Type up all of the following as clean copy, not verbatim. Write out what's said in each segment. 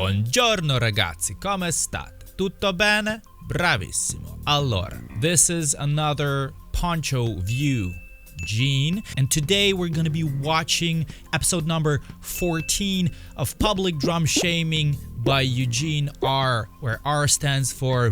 Buongiorno ragazzi, come state? Tutto bene? Bravissimo. Allora, this is another Poncho View Gene, and today we're gonna be watching episode number 14 of Public Drum Shaming by Eugene R, where R stands for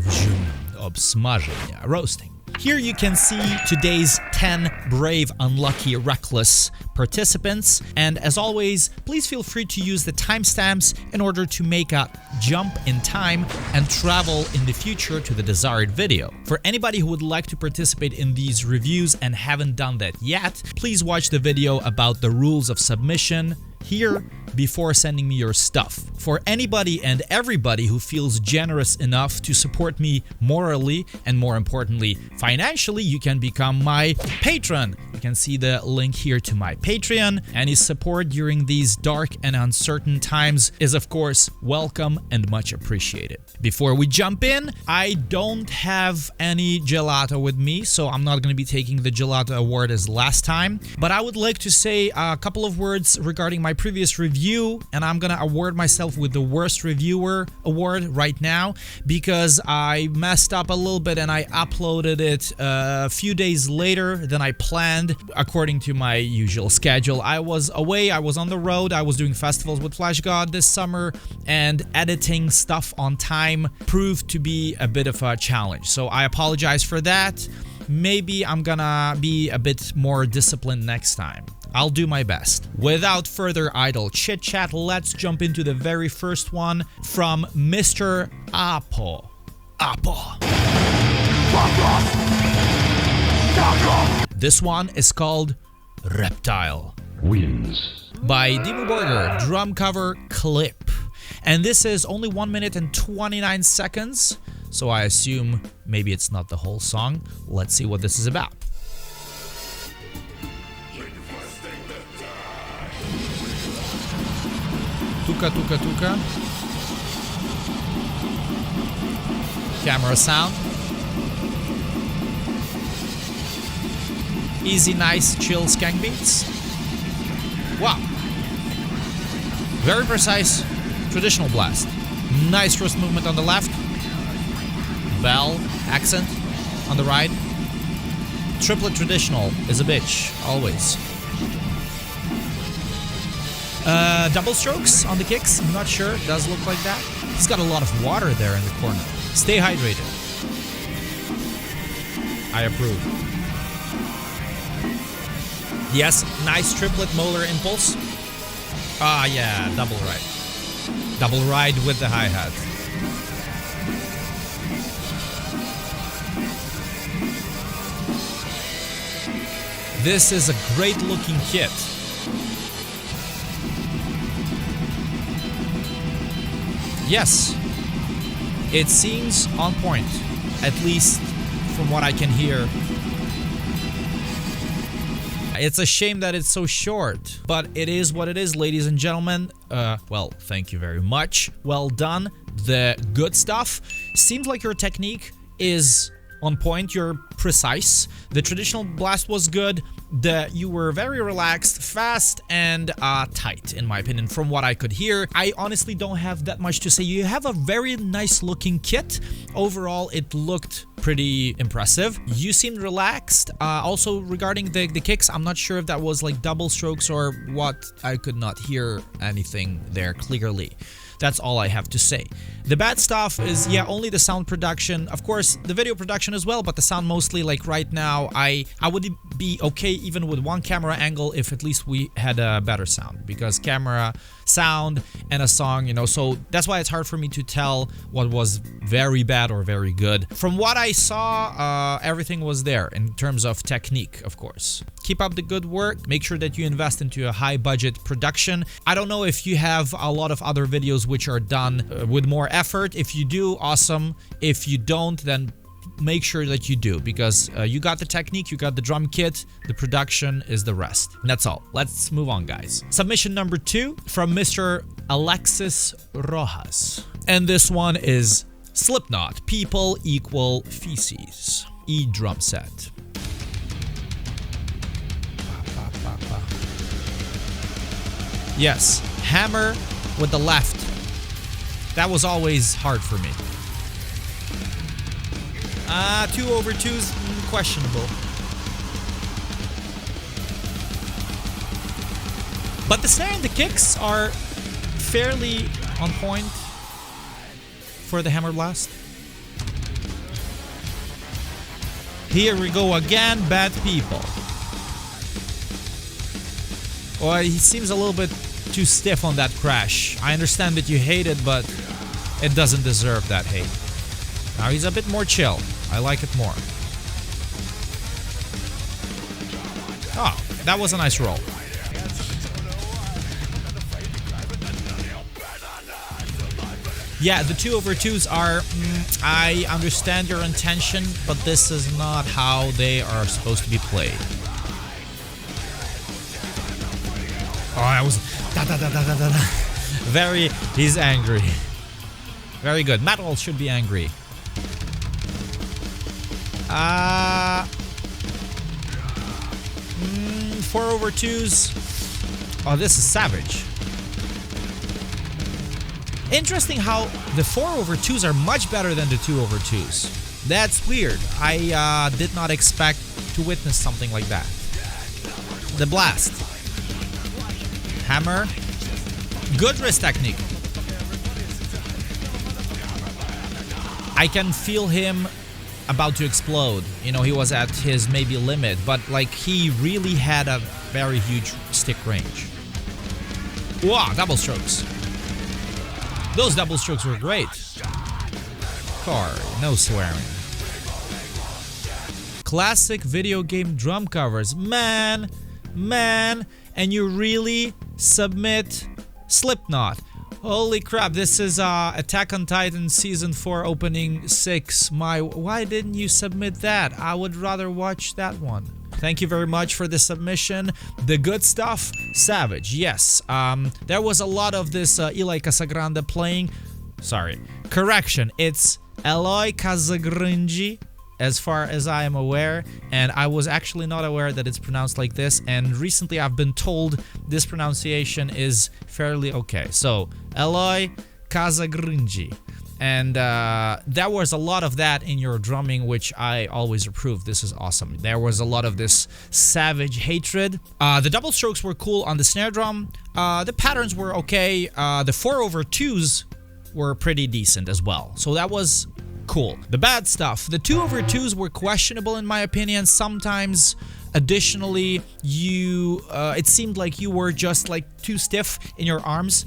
obsmażenia, roasting. Here you can see today's 10 brave, unlucky, reckless participants, and as always, please feel free to use the timestamps in order to make a jump in time and travel in the future to the desired video. For anybody who would like to participate in these reviews and haven't done that yet, please watch the video about the rules of submission here before sending me your stuff. For anybody and everybody who feels generous enough to support me morally and more importantly financially, you can become my patron. You can see the link here to my Patreon. Any support during these dark and uncertain times is of course welcome and much appreciated. Before we jump in, I don't have any gelato with me, so I'm not going to be taking the gelato award as last time, but I would like to say a couple of words regarding my previous review, and I'm gonna award myself with the worst reviewer award right now because I messed up a little bit and I uploaded it a few days later than I planned according to my usual schedule. I was away, I was on the road, I was doing festivals with Flash God this summer, and editing stuff on time proved to be a bit of a challenge, so I apologize for that. Maybe I'm gonna be a bit more disciplined next time. I'll do my best. Without further idle chit-chat, let's jump into the very first one from Mr. Aapo. Aapo. This one is called Reptile. Wins. By Dimmu Borgir, drum cover clip. And this is only 1 minute and 29 seconds, so I assume maybe it's not the whole song. Let's see what this is about. Tuka, tuka, tuka. Camera sound. Easy, nice, chill skank beats. Wow. Very precise traditional blast. Nice wrist movement on the left. Bell, accent on the right. Triplet traditional is a bitch, always. Double strokes on the kicks, I'm not sure, it does look like that. He's got a lot of water there in the corner. Stay hydrated. I approve. Yes, nice triplet molar impulse. Ah yeah, double ride. Double ride with the hi-hat. This is a great looking kit. Yes, it seems on point, at least from what I can hear. It's a shame that it's so short, but it is what it is, ladies and gentlemen. Well, thank you very much. Well done. The good stuff. Seems like your technique is on point, you're precise. The traditional blast was good. You were very relaxed, fast, and tight, in my opinion, from what I could hear. I honestly don't have that much to say. You have a very nice looking kit. Overall, it looked pretty impressive. You seemed relaxed. Also, regarding the kicks, I'm not sure if that was like double strokes or what. I could not hear anything there clearly. That's all I have to say. The bad stuff is, yeah, only the sound production. Of course, the video production as well, but the sound mostly, like right now, I would be okay even with one camera angle if at least we had a better sound, because camera, sound, and a song, you know, so that's why it's hard for me to tell what was very bad or very good. From what I saw, everything was there in terms of technique, of course. Keep up the good work. Make sure that you invest into a high budget production. I don't know if you have a lot of other videos which are done with more effort. If you do, awesome. If you don't, then make sure that you do, because you got the technique, you got the drum kit, the production is the rest. That's all. Let's move on, guys. Submission number 2 from Mr. Alexis Rojas. And this one is Slipknot, People Equal Feces. E drum set. Yes, hammer with the left. That was always hard for me. 2/2s, questionable. But the snare and the kicks are fairly on point for the Hammer Blast. Here we go again, bad people. Well, he seems a little bit too stiff on that crash. I understand that you hate it, but it doesn't deserve that hate. Now he's a bit more chill. I like it more. Oh, that was a nice roll. Yeah, the 2/2s are... I understand your intention, but this is not how they are supposed to be played. Oh, that was... Very... He's angry. Very good. Metal should be angry. 4/2s. Oh, this is savage. Interesting how the 4/2s are much better than the 2/2s. That's weird. I did not expect to witness something like that. The blast. Hammer. Good wrist technique. I can feel him about to explode. You know, he was at his maybe limit, but like he really had a very huge stick range. Wow, double strokes. Those double strokes were great. Car, no swearing. Classic video game drum covers. Man, and you really submit Slipknot. Holy crap, this is Attack on Titan Season 4 Opening 6. Why didn't you submit that? I would rather watch that one. Thank you very much for the submission. The good stuff, savage, yes. There was a lot of this Eloy Casagrande playing. Sorry, correction, it's Eloy Casagrande, as far as I am aware, and I was actually not aware that it's pronounced like this, and recently I've been told this pronunciation is fairly okay. So, Eloy Casagrande. And there was a lot of that in your drumming, which I always approve. This is awesome. There was a lot of this savage hatred. The double strokes were cool on the snare drum. The patterns were okay. The 4/2s were pretty decent as well. So that was cool. The bad stuff. The 2/2s were questionable in my opinion. Sometimes, additionally, it seemed like you were just like too stiff in your arms.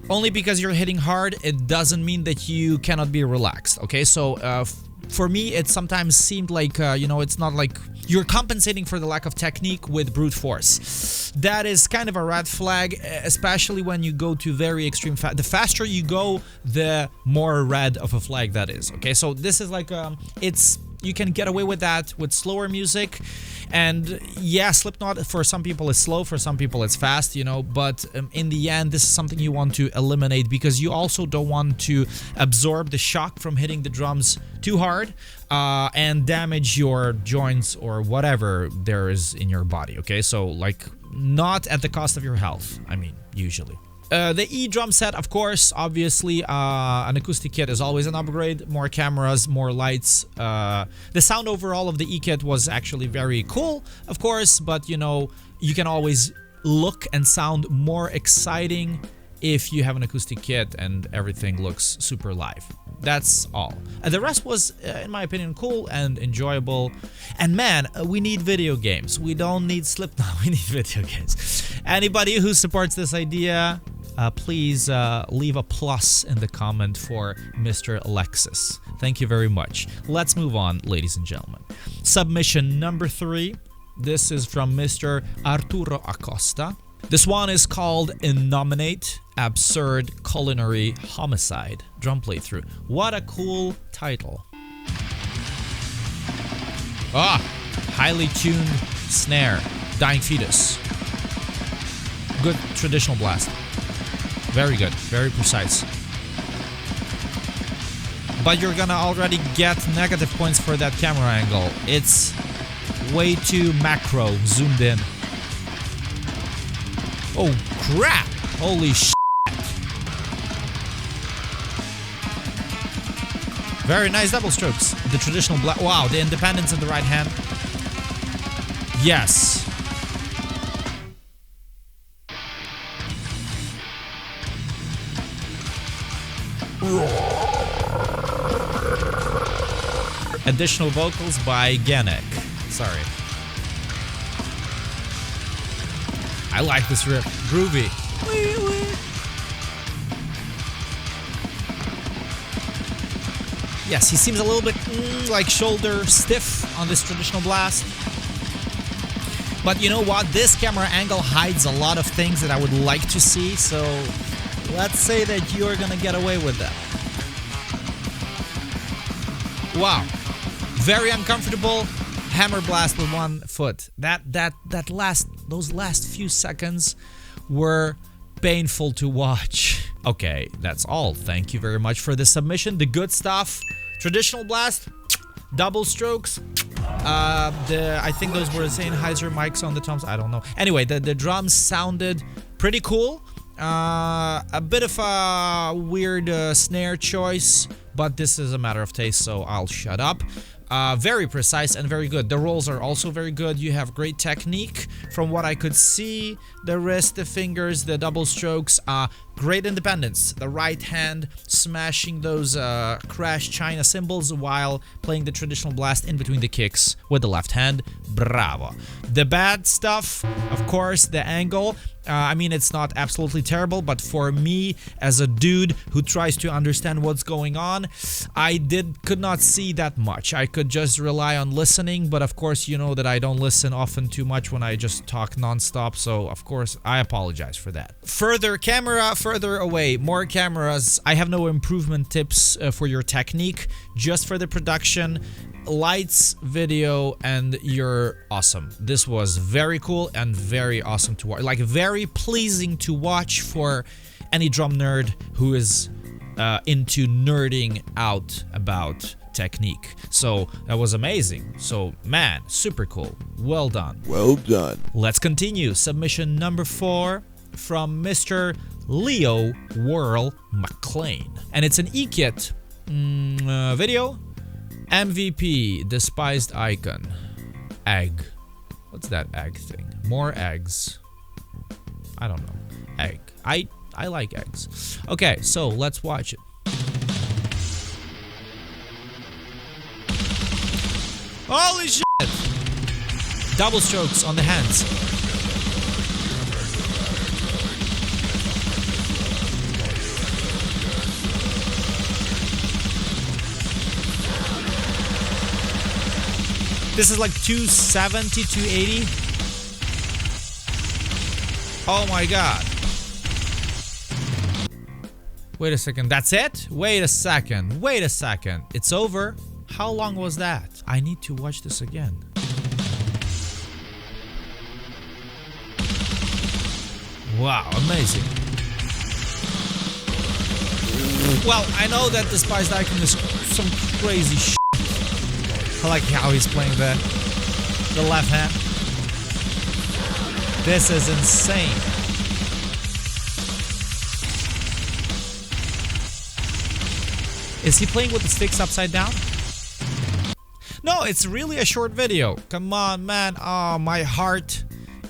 Only because you're hitting hard, it doesn't mean that you cannot be relaxed, okay? So, for me, it sometimes seemed like, it's not like you're compensating for the lack of technique with brute force. That is kind of a red flag, especially when you go to very extreme... The faster you go, the more red of a flag that is, okay? So, this is like, you can get away with that with slower music. And yeah, Slipknot for some people is slow, for some people it's fast, but in the end, this is something you want to eliminate because you also don't want to absorb the shock from hitting the drums too hard and damage your joints or whatever there is in your body, okay? So, like, not at the cost of your health, I mean, usually. The E drum set, of course, obviously, an acoustic kit is always an upgrade. More cameras, more lights. The sound overall of the E kit was actually very cool, of course, but you can always look and sound more exciting if you have an acoustic kit and everything looks super live. That's all. And the rest was, in my opinion, cool and enjoyable. And man, we need video games. We don't need Slipknot, we need video games. Anybody who supports this idea, please leave a plus in the comment for Mr. Alexis. Thank you very much. Let's move on, ladies and gentlemen. Submission number 3. This is from Mr. Arturo Acosta. This one is called Innominate Absurd Culinary Homicide Drum Playthrough. What a cool title. Highly tuned snare. Dying Fetus. Good traditional blast. Very good, very precise. But you're gonna already get negative points for that camera angle. It's way too macro, zoomed in. Oh crap! Holy shit! Very nice double strokes. The traditional black. Wow, the independence in the right hand. Yes. Additional vocals by Ganek. Sorry. I like this riff. Groovy. Yes, he seems a little bit like shoulder stiff on this traditional blast. But you know what? This camera angle hides a lot of things that I would like to see, so let's say that you're gonna get away with that. Wow. Very uncomfortable hammer blast with one foot. Those last few seconds were painful to watch. Okay, that's all. Thank you very much for the submission. The good stuff. Traditional blast, double strokes. I think those were Sennheiser mics on the toms. I don't know. Anyway, the drums sounded pretty cool. A bit of a weird snare choice, but this is a matter of taste, so I'll shut up. Very precise and very good. The rolls are also very good. You have great technique from what I could see. The wrist, the fingers, the double strokes, great independence. The right hand smashing those crash China cymbals while playing the traditional blast in between the kicks with the left hand. Bravo. The bad stuff, of course, the angle. I mean, it's not absolutely terrible, but for me, as a dude who tries to understand what's going on, I could not see that much. I could just rely on listening, but of course, you know that I don't listen often too much when I just talk non-stop, so of course, I apologize for that. Further camera, further away, more cameras. I have no improvement tips for your technique, just for the production. Lights, video, and you're awesome. This was very cool and very awesome to watch. Like, very pleasing to watch for any drum nerd who is into nerding out about technique. So that was amazing. So man, super cool. Well done. Well done. Let's continue. Submission number 4 from Mr. Leo Worrell Mcclain. And it's an E-Kit video. MVP, despised icon. Egg. What's that egg thing? More eggs. I don't know. Egg. I like eggs. Okay, so let's watch it. Holy shit! Double strokes on the hands. This is like 270, 280. Oh my god. Wait a second, that's it? Wait a second, wait a second. It's over? How long was that? I need to watch this again. Wow, amazing. Well, I know that Despised Icon is some crazy shit. I like how he's playing the left hand. This is insane. Is he playing with the sticks upside down? No, it's really a short video. Come on, man. Oh, my heart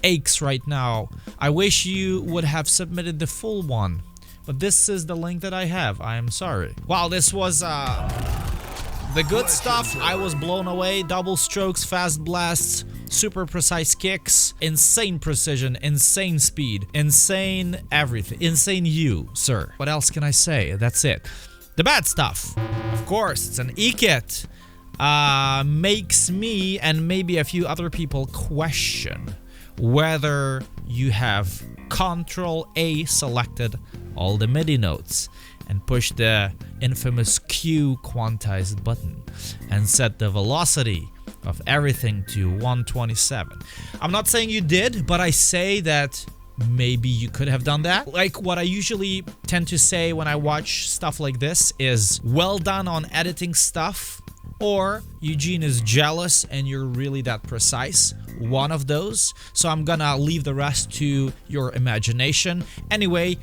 aches right now. I wish you would have submitted the full one. But this is the link that I have. I am sorry. Wow, this was the good stuff. I was blown away. Double strokes, fast blasts, super precise kicks, insane precision, insane speed, insane everything. Insane you, sir. What else can I say? That's it. The bad stuff. Of course, it's an E-Kit. Makes me and maybe a few other people question whether you have Ctrl-A selected all the MIDI notes and push the infamous Q quantized button and set the velocity of everything to 127. I'm not saying you did, but I say that maybe you could have done that. Like, what I usually tend to say when I watch stuff like this is, well done on editing stuff, or Eugene is jealous and you're really that precise. One of those. So I'm gonna leave the rest to your imagination. Anyway,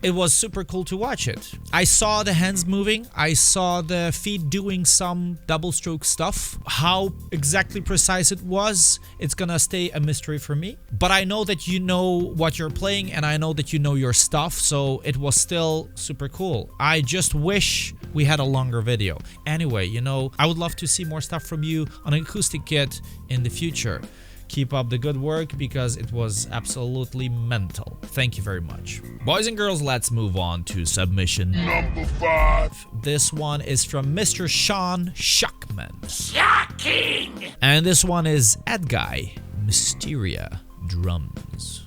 it was super cool to watch it. I saw the hands moving, I saw the feet doing some double stroke stuff. How exactly precise it was, it's gonna stay a mystery for me. But I know that you know what you're playing, and I know that you know your stuff, so it was still super cool. I just wish we had a longer video. Anyway, you know, I would love to see more stuff from you on an acoustic kit in the future. Keep up the good work because it was absolutely mental. Thank you very much. Boys and girls, let's move on to submission number 5. This one is from Mr. Sean Schokman. Shocking! And this one is Edguy Mysteria Drums.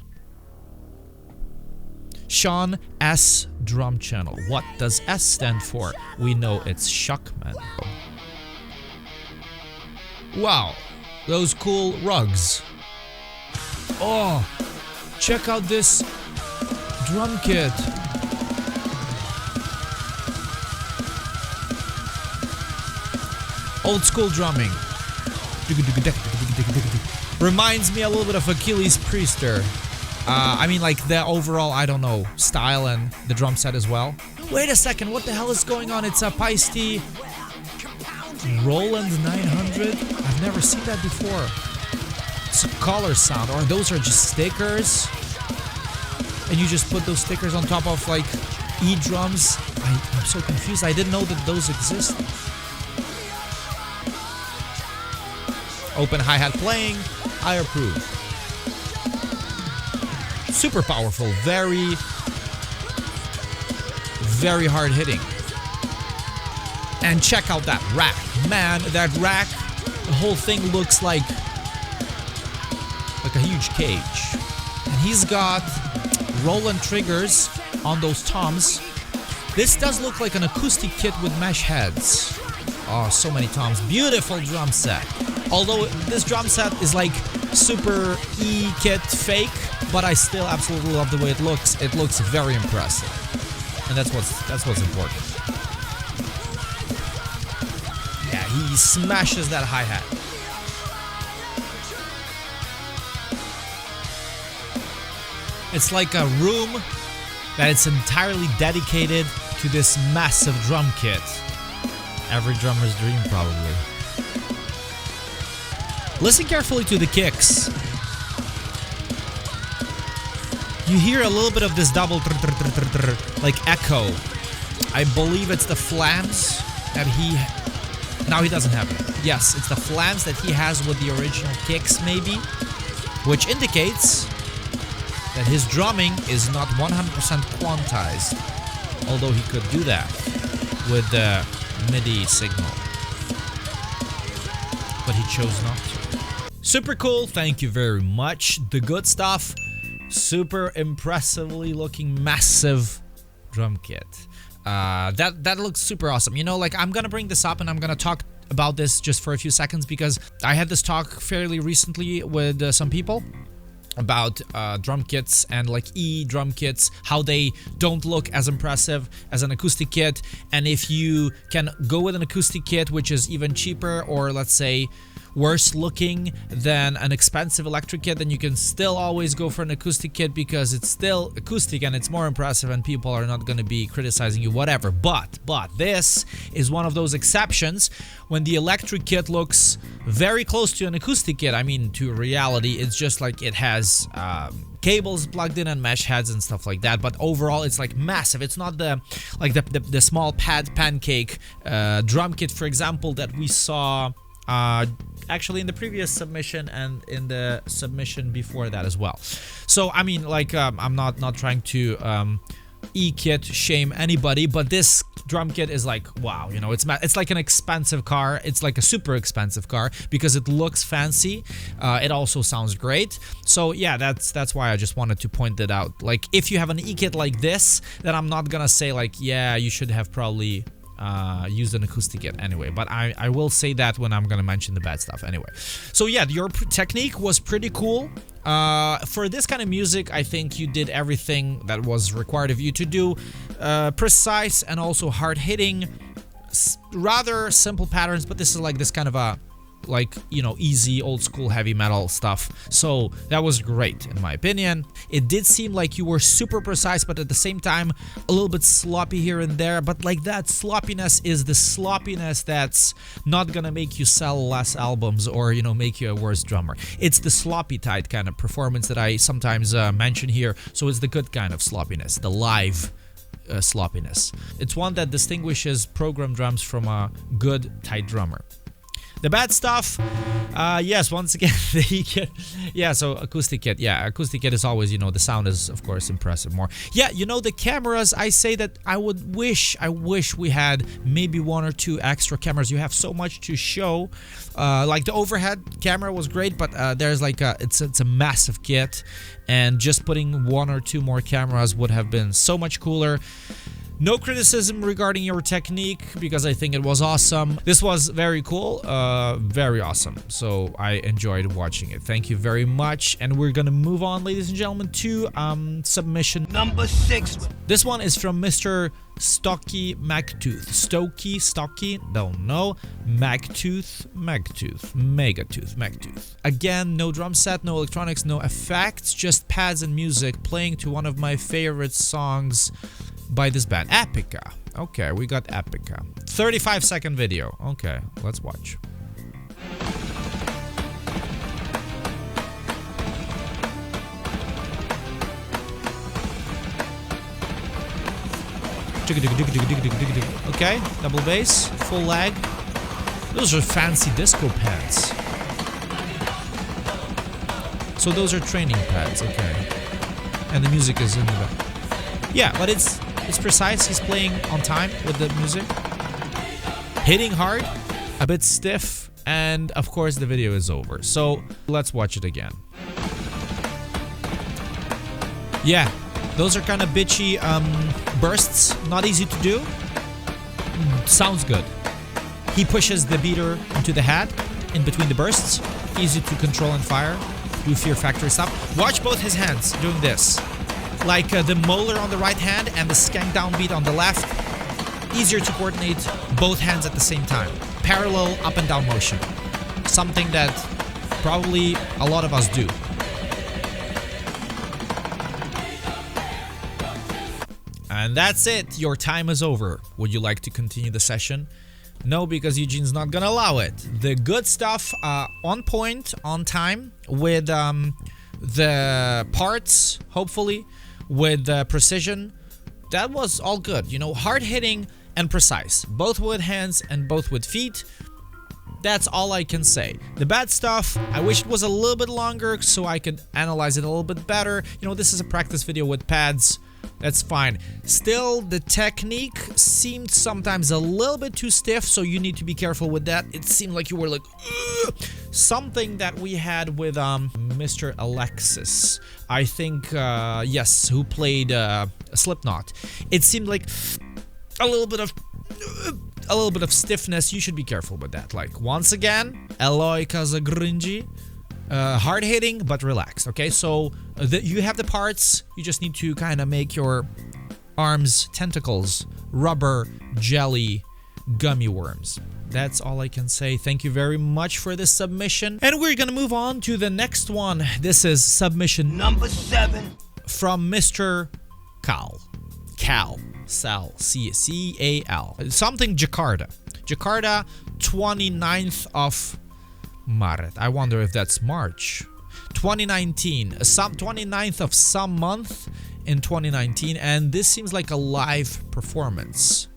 Sean S. Drum Channel. What does S stand for? We know it's Schokman. Wow. Those cool rugs. Oh, check out this drum kit. Old school drumming. Reminds me a little bit of Achilles Priester. I mean, like the overall, I don't know, style and the drum set as well. Wait a second, what the hell is going on? It's a Paiste Roland 900? I've never seen that before. It's a collar sound, or those are just stickers? And you just put those stickers on top of like E drums? I'm so confused. I didn't know that those exist. Open hi-hat playing. I approve. Super powerful. Very, very hard hitting. And check out that rack. Man, that rack, the whole thing looks like a huge cage. And he's got Roland triggers on those toms. This does look like an acoustic kit with mesh heads. Oh, so many toms. Beautiful drum set. Although this drum set is like super E-kit fake, but I still absolutely love the way it looks. It looks very impressive. And that's what's important. He smashes that hi-hat. It's like a room that it's entirely dedicated to this massive drum kit. Every drummer's dream, probably. Listen carefully to the kicks. You hear a little bit of this double like echo. I believe it's the flams that he... Now he doesn't have it. Yes, it's the flams that he has with the original kicks, maybe. Which indicates that his drumming is not 100% quantized. Although he could do that with the MIDI signal. But he chose not to. Super cool, thank you very much. The good stuff. Super impressively looking massive drum kit. That looks super awesome. You know, like I'm gonna bring this up and I'm gonna talk about this just for a few seconds because I had this talk fairly recently with some people about drum kits and like E drum kits, how they don't look as impressive as an acoustic kit, and if you can go with an acoustic kit which is even cheaper or let's say worse looking than an expensive electric kit, then you can still always go for an acoustic kit because it's still acoustic and it's more impressive and people are not going to be criticizing you, whatever. But this is one of those exceptions when the electric kit looks very close to an acoustic kit. I mean, to reality, it's just like it has cables plugged in and mesh heads and stuff like that, but overall it's like massive. It's not the like the small pancake drum kit, for example, that we saw actually in the previous submission and in the submission before that as well. So I mean, like I'm not trying to E-kit shame anybody, but this drum kit is like, wow, you know, it's like an expensive car. It's like a super expensive car because it looks fancy. It also sounds great. So yeah, that's why I just wanted to point that out. Like if you have an E-kit like this, then I'm not gonna say like, yeah, you should have probably used an acoustic kit anyway, but I will say that when I'm gonna mention the bad stuff anyway. So yeah, your technique was pretty cool. For this kind of music, I think you did everything that was required of you to do. Precise and also hard hitting, rather simple patterns, but this is like this kind of a like, you know, easy old school heavy metal stuff. So that was great in my opinion. It did seem like you were super precise, but at the same time a little bit sloppy here and there. But like that sloppiness is the sloppiness that's not gonna make you sell less albums or, you know, make you a worse drummer. It's the sloppy tight kind of performance that I sometimes mention here. So it's the good kind of sloppiness, the live sloppiness. It's one that distinguishes program drums from a good tight drummer. The bad stuff, yes, once again, the kit. Yeah, so acoustic kit. Yeah, acoustic kit is always, you know, the sound is, of course, impressive more. Yeah, you know, the cameras, I say that I wish we had maybe 1 or 2 extra cameras. You have so much to show. Like the overhead camera was great, but there's like it's a massive kit, and just putting 1 or 2 more cameras would have been so much cooler. No criticism regarding your technique, because I think it was awesome. This was very cool, very awesome. So I enjoyed watching it. Thank you very much. And we're gonna move on, ladies and gentlemen, to submission number 6. This one is from Mr. Stoki Megtooth. Stoki, don't know. Megtooth. Again, no drum set, no electronics, no effects, just pads and music playing to one of my favorite songs by this band, Epica. Okay, we got Epica. 35-second video. Okay, let's watch. Okay, double bass, full lag. Those are fancy disco pads. So those are training pads, okay. And the music is in the back. Yeah, but it's precise. He's playing on time with the music. Hitting hard, a bit stiff, and of course the video is over. So let's watch it again. Yeah, those are kind of bitchy bursts. Not easy to do. Sounds good. He pushes the beater into the head in between the bursts. Easy to control and fire. Do Fear Factory stuff. Watch both his hands doing this. Like the molar on the right hand and the skank downbeat on the left. Easier to coordinate both hands at the same time. Parallel up and down motion. Something that probably a lot of us do. And that's it. Your time is over. Would you like to continue the session? No, because Eugene's not gonna allow it. The good stuff on point, on time, with the parts, hopefully, with precision. That was all good. You know, hard hitting and precise. Both with hands and both with feet. That's all I can say. The bad stuff, I wish it was a little bit longer so I could analyze it a little bit better. You know, this is a practice video with pads. That's fine. Still, the technique seemed sometimes a little bit too stiff, so you need to be careful with that. It seemed like you were like, ugh! Something that we had with Mr. Alexis, I think, yes, who played Slipknot. It seemed like a little bit of stiffness. You should be careful with that. Like, once again, Eloy Kazagrinji. Hard hitting but relaxed. Okay, so you have the parts. You just need to kind of make your arms tentacles, rubber, jelly, gummy worms. That's all I can say. Thank you very much for this submission, and we're gonna move on to the next one. This is submission number 7 from Mr. Sal, C-A-L, something Jakarta, 29th of Maret. I wonder if that's March 2019, 29th of some month in 2019, and this seems like a live performance.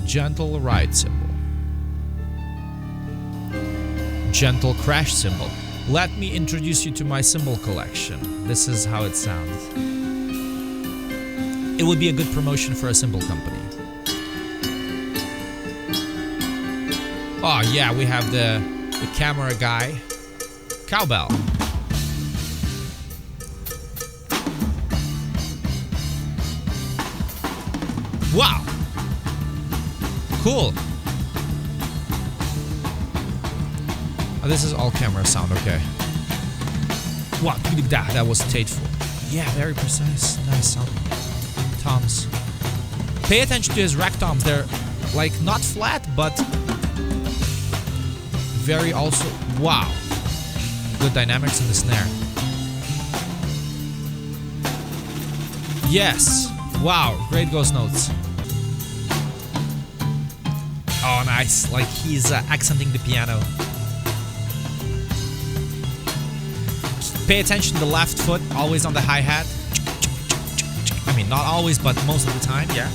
Gentle ride cymbal, gentle crash cymbal. Let me introduce you to my cymbal collection. This is how it sounds. It would be a good promotion for a cymbal company. Oh yeah, we have the camera guy. Cowbell. Wow. Cool. Oh, this is all camera sound, okay. Wow, that was tasteful. Yeah, very precise. Nice sound. Toms. Pay attention to his rack toms. They're like not flat, but very also, wow, good dynamics in the snare. Yes, wow, great ghost notes. Oh, nice, like he's accenting the piano. Pay attention to the left foot, always on the hi-hat. I mean, not always, but most of the time, yeah.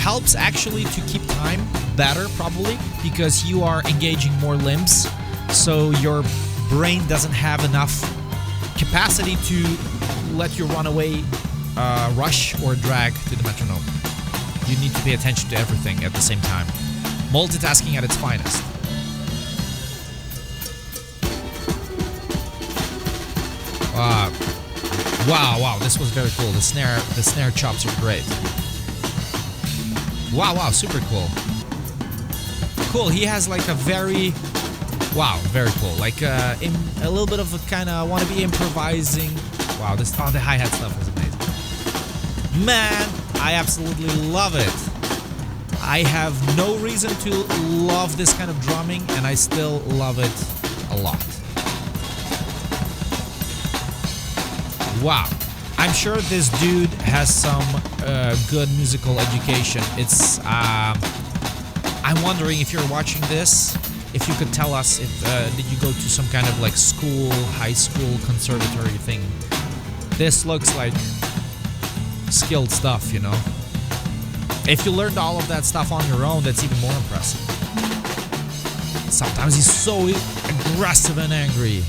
Helps actually to keep time better, probably, because you are engaging more limbs, so your brain doesn't have enough capacity to let you run away, rush or drag to the metronome. You need to pay attention to everything at the same time. Multitasking at its finest. Wow, this was very cool. The snare chops are great. Wow, super cool. Cool, he has like a very, very cool. Like a little bit of a kind of wanna be improvising. Wow, this the hi-hat stuff is amazing. Man, I absolutely love it. I have no reason to love this kind of drumming, and I still love it a lot. Wow, I'm sure this dude has some good musical education. It's I'm wondering if you're watching this, if you could tell us if did you go to some kind of like school, high school, conservatory thing. This looks like skilled stuff, you know. If you learned all of that stuff on your own, that's even more impressive. Sometimes he's so aggressive and angry.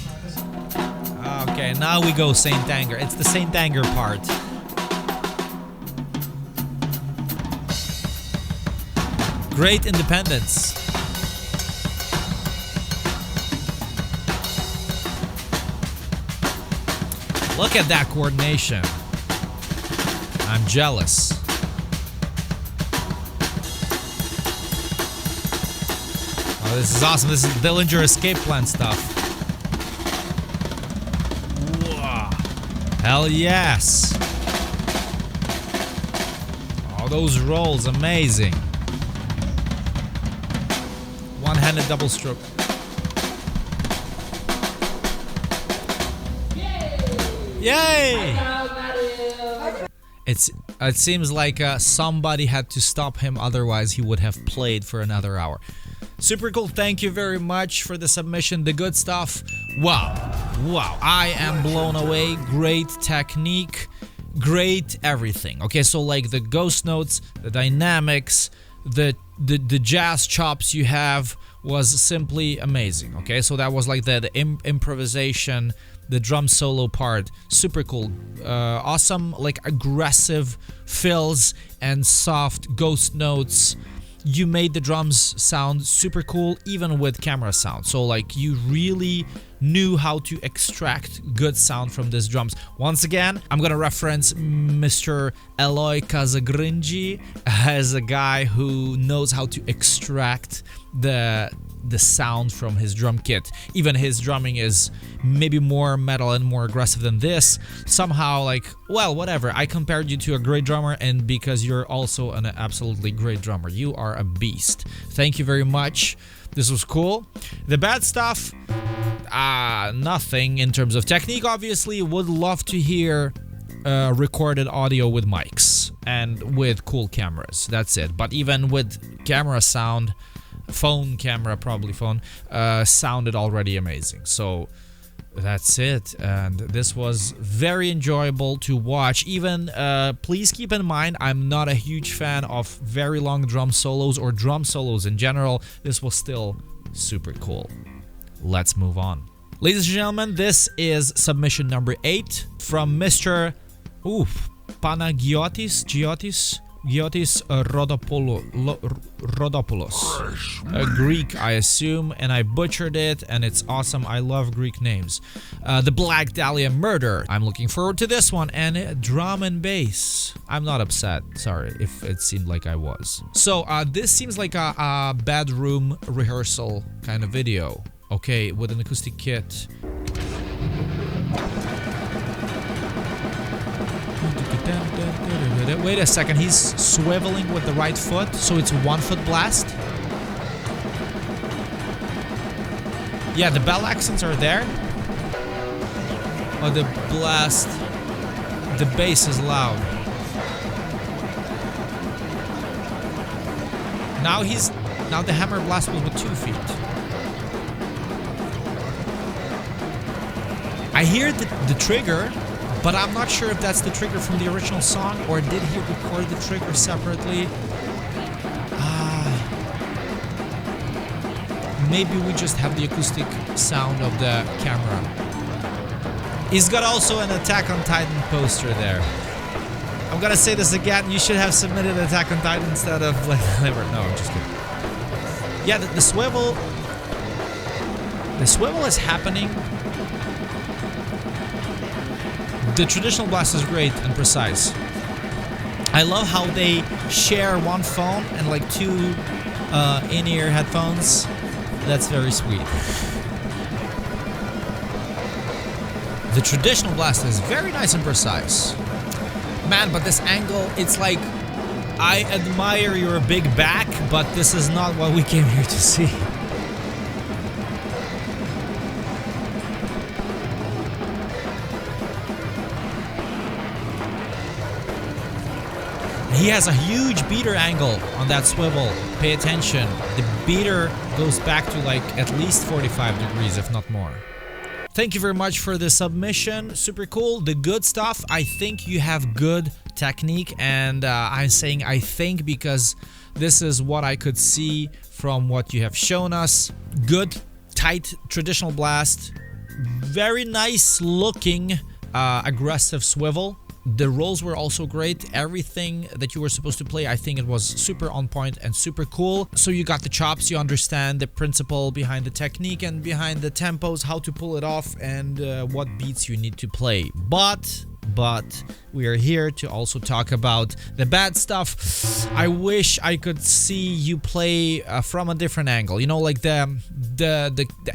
Okay, now we go Saint Anger. It's the Saint Anger part. Great independence. Look at that coordination. I'm jealous. Oh, this is awesome. This is Dillinger Escape Plan stuff. Hell yes! Oh, those rolls, amazing. One-handed double stroke. Yay! It seems like somebody had to stop him, otherwise he would have played for another hour. Super cool, thank you very much for the submission, the good stuff. Wow, I am blown away. Great technique, great everything. Okay, so like the ghost notes, the dynamics, the jazz chops you have was simply amazing. Okay, so that was like the improvisation, the drum solo part, super cool. Awesome, like aggressive fills and soft ghost notes. You made the drums sound super cool even with camera sound, so like you really knew how to extract good sound from these drums. Once again, I'm gonna reference Mr. Eloy Casagringi as a guy who knows how to extract the sound from his drum kit. Even his drumming is maybe more metal and more aggressive than this. Somehow, like, well, whatever. I compared you to a great drummer, and because you're also an absolutely great drummer. You are a beast. Thank you very much. This was cool. The bad stuff, nothing in terms of technique, obviously. Would love to hear recorded audio with mics and with cool cameras. That's it. But even with camera sound, phone camera, probably phone, sounded already amazing. So that's it, and this was very enjoyable to watch. Even please keep in mind, I'm not a huge fan of very long drum solos or drum solos in general. This was still super cool. Let's move on. Ladies and gentlemen, this is submission number 8 from Mr. Panagiotis Rodopoulos. A Greek, I assume, and I butchered it, and it's awesome. I love Greek names. The Black Dahlia Murder. I'm looking forward to this one, and drum and bass. I'm not upset, sorry if it seemed like I was. So this seems like a bedroom rehearsal kind of video. Okay, with an acoustic kit. Wait a second, he's swiveling with the right foot, so it's 1 foot blast. Yeah, the bell accents are there. Oh, the blast, the bass is loud. Now the hammer blast was with 2 feet. I hear the trigger, but I'm not sure if that's the trigger from the original song or did he record the trigger separately. Maybe we just have the acoustic sound of the camera. He's got also an Attack on Titan poster there. I'm gonna say this again, you should have submitted Attack on Titan instead of like Liver. No, I'm just kidding. Yeah, the swivel is happening. The traditional blast is great and precise. I love how they share one phone and like 2 in-ear headphones. That's very sweet. The traditional blast is very nice and precise. Man, but this angle, it's like, I admire your big back, but this is not what we came here to see. He has a huge beater angle on that swivel. Pay attention. The beater goes back to like at least 45 degrees, if not more. Thank you very much for the submission. Super cool. The good stuff. I think you have good technique, and I'm saying I think because this is what I could see from what you have shown us. Good, tight, traditional blast. Very nice looking, aggressive swivel. The rolls were also great. Everything that you were supposed to play, I think it was super on point and super cool. So you got the chops, you understand the principle behind the technique and behind the tempos, how to pull it off, and what beats you need to play. But we are here to also talk about the bad stuff. I wish I could see you play from a different angle. You know, like the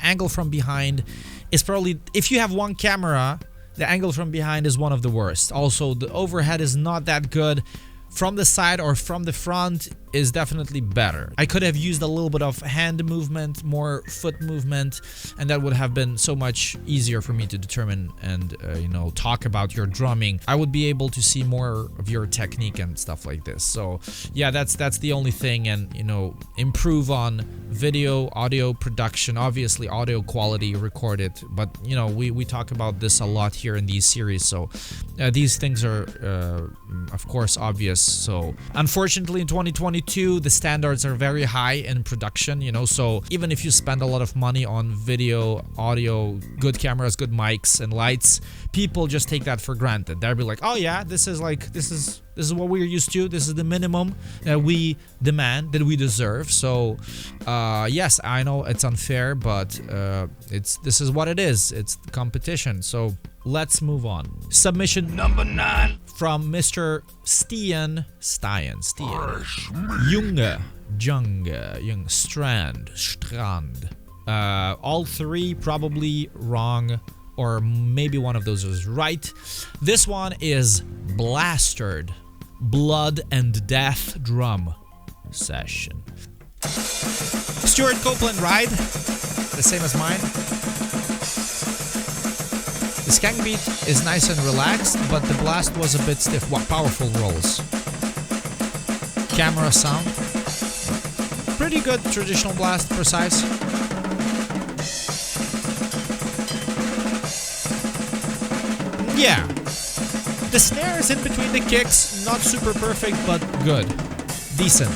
angle from behind is probably, if you have one camera, the angle from behind is one of the worst. Also, the overhead is not that good. From the side or from the front is definitely better. I could have used a little bit of hand movement, more foot movement, and that would have been so much easier for me to determine and you know, talk about your drumming. I would be able to see more of your technique and stuff like this. So yeah, that's the only thing, and you know, improve on video, audio production, obviously audio quality recorded, but you know, we talk about this a lot here in these series, so these things are of course obvious. So unfortunately in 2022 the standards are very high in production, you know, so even if you spend a lot of money on video, audio, good cameras, good mics and lights, people just take that for granted. They'll be like, oh yeah, this is what we're used to, this is the minimum that we demand, that we deserve. So yes, I know it's unfair, but this is what it is. It's the competition. So let's move on. Submission number 9 from Mr. Stian. Junge, Strand. All 3 probably wrong, or maybe one of those is right. This one is Blastered Blood and Death Drum Session. Stuart Copeland ride, the same as mine. The skank beat is nice and relaxed, but the blast was a bit stiff. Wow, powerful rolls. Camera sound. Pretty good traditional blast, precise. Yeah. The snare is in between the kicks, not super perfect, but good. Decent.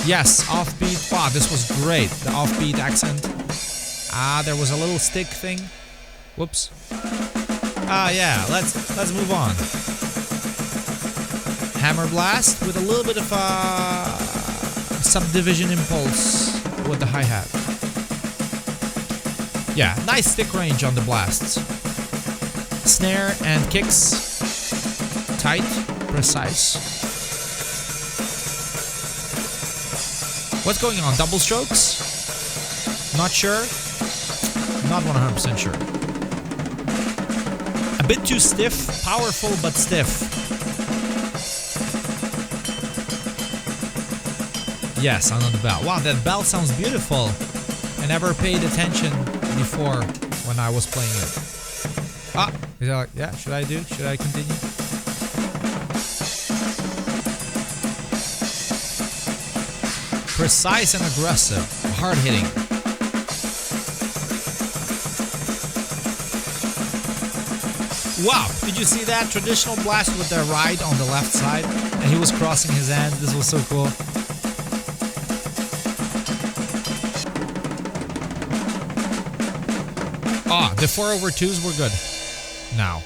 Yes, offbeat. Wow, this was great. The offbeat accent. There was a little stick thing. Whoops. Yeah, let's move on. Hammer blast with a little bit of a subdivision impulse with the hi-hat. Yeah, nice stick range on the blasts. Snare and kicks. Tight, precise. What's going on? Double strokes? Not sure. Not 100% sure. bit too stiff, powerful but stiff. Yes, on the bell. Wow, that bell sounds beautiful. I never paid attention before when I was playing it. Ah, is that like, yeah, should I continue? Precise and aggressive, hard hitting. Wow, did you see that? Traditional blast with the right on the left side, and he was crossing his hands. This was so cool. Ah, the 4/2s were good. Now,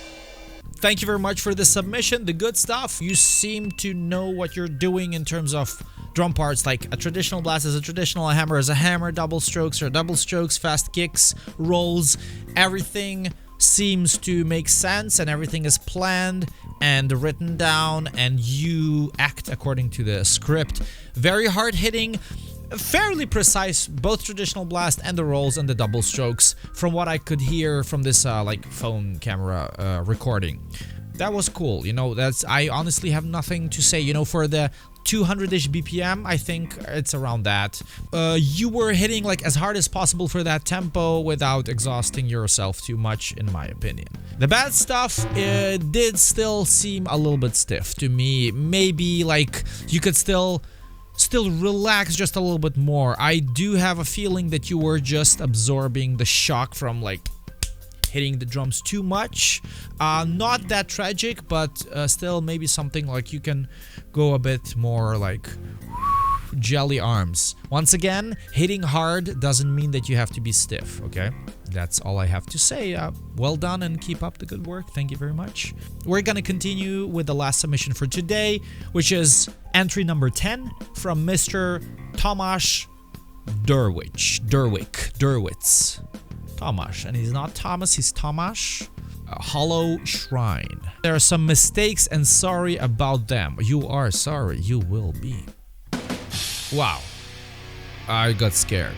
thank you very much for the submission, the good stuff. You seem to know what you're doing in terms of drum parts, like a traditional blast is a traditional, a hammer is a hammer, double strokes are double strokes, fast kicks, rolls. Everything seems to make sense and everything is planned and written down and you act according to the script. Very hard hitting. Fairly precise, both traditional blast and the rolls and the double strokes from what I could hear from this like phone camera recording. That was cool, you know. I honestly have nothing to say, you know. For the 200-ish BPM, I think it's around that. You were hitting like as hard as possible for that tempo without exhausting yourself too much, in my opinion. The bad stuff did still seem a little bit stiff to me. Maybe like you could still relax just a little bit more. I do have a feeling that you were just absorbing the shock from like hitting the drums too much. Not that tragic, but still maybe something like you can go a bit more like jelly arms. Once again, hitting hard doesn't mean that you have to be stiff, okay? That's all I have to say. Well done and keep up the good work. Thank you very much. We're gonna continue with the last submission for today, which is entry number 10 from Mr. Tomasz Derwich. Tomasz, and he's not Thomas, he's Tomasz. Hollow Shrine. There are some mistakes and sorry about them. You are sorry, you will be. Wow. I got scared.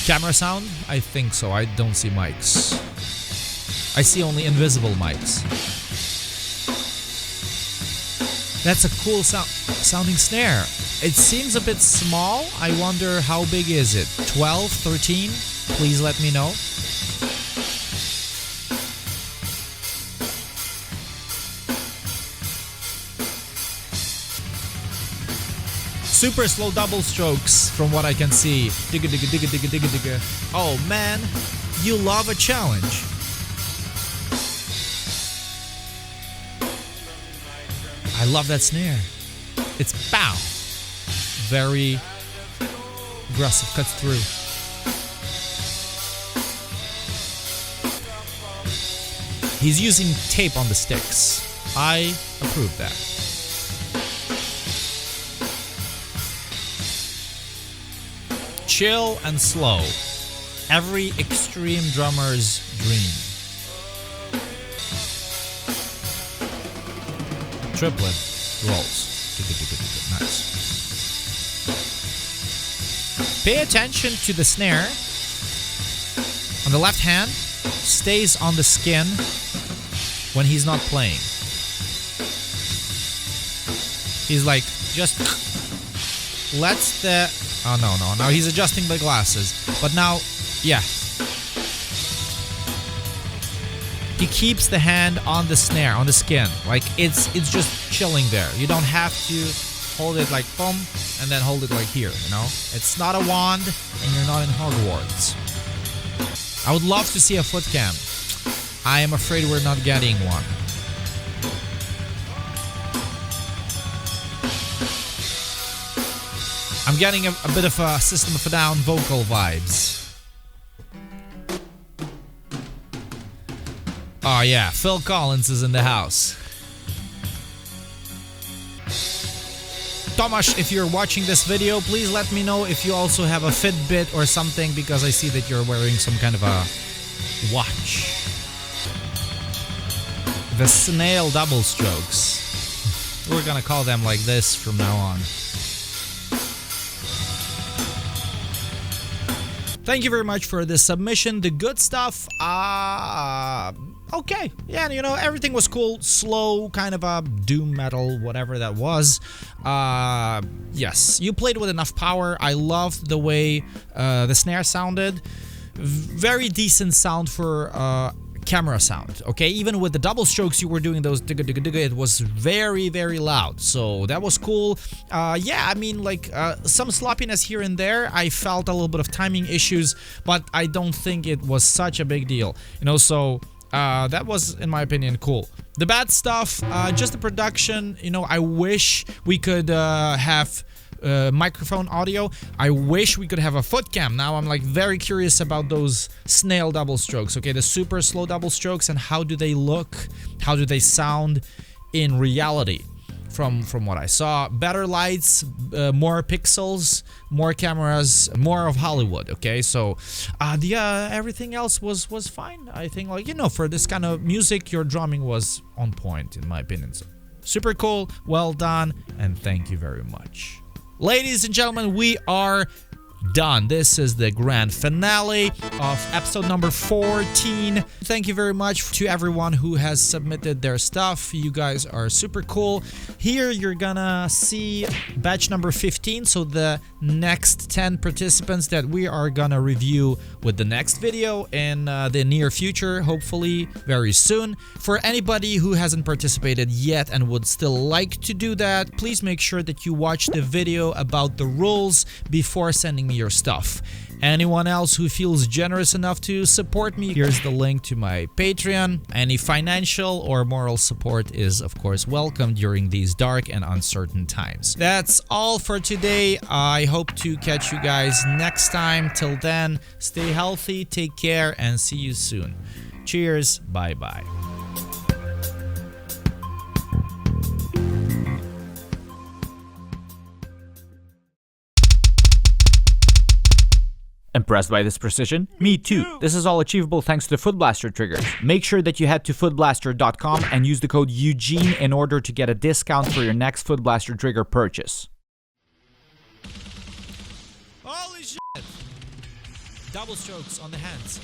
Camera sound? I think so. I don't see mics. I see only invisible mics. That's a cool sounding snare. It seems a bit small. I wonder how big is it? 12, 13? Please let me know. Super slow double strokes from what I can see. Digga digga digga digga digga digga. Oh man, you love a challenge. I love that snare. It's pow. Very aggressive, cuts through. He's using tape on the sticks. I approve that. Chill and slow. Every extreme drummer's dream. Triplet rolls. Nice. Pay attention to the snare. On the left hand, stays on the skin when he's not playing. He's like, just lets the... Oh, no. Now he's adjusting the glasses. But now, yeah. He keeps the hand on the snare, on the skin. Like, it's just chilling there. You don't have to hold it like boom, and then hold it like here, you know? It's not a wand, and you're not in Hogwarts. I would love to see a foot cam. I am afraid we're not getting one. I'm getting a bit of a System of a Down vocal vibes. Oh yeah, Phil Collins is in the house. Tomasz, if you're watching this video, please let me know if you also have a Fitbit or something, because I see that you're wearing some kind of a watch. The snail double strokes. We're gonna call them like this from now on. Thank you very much for the submission. The good stuff, okay. Yeah, you know, everything was cool. Slow, kind of a doom metal, whatever that was. Yes, you played with enough power. I loved the way the snare sounded. Very decent sound for camera sound, okay? Even with the double strokes you were doing those digga digga digga, it was very, very loud, so that was cool. Yeah, I mean, like, some sloppiness here and there. I felt a little bit of timing issues, but I don't think it was such a big deal, you know, so that was, in my opinion, cool. The bad stuff, just the production, you know, I wish we could have microphone audio. I wish we could have a foot cam. Now I'm like very curious about those snail double strokes, okay, the super slow double strokes, and how do they look, how do they sound in reality from what I saw. Better lights, more pixels, more cameras, more of Hollywood, okay? So everything else was fine. I think, like, you know, for this kind of music, your drumming was on point in my opinion. So super cool, well done, and thank you very much. Ladies and gentlemen, we are done. This is the grand finale of episode number 14. Thank you very much to everyone who has submitted their stuff. You guys are super cool. Here you're gonna see batch number 15, so the next 10 participants that we are gonna review with the next video in the near future, hopefully very soon. For anybody who hasn't participated yet and would still like to do that, please make sure that you watch the video about the rules before sending me your stuff. Anyone else who feels generous enough to support me, here's the link to my Patreon. Any financial or moral support is, of course, welcome during these dark and uncertain times. That's all for today. I hope to catch you guys next time. Till then, stay healthy, take care, and see you soon. Cheers, bye-bye. Impressed by this precision? Me too. This is all achievable thanks to the Foot Blaster triggers. Make sure that you head to footblaster.com and use the code Eugene in order to get a discount for your next Foot Blaster trigger purchase. Holy shit! Double strokes on the hands.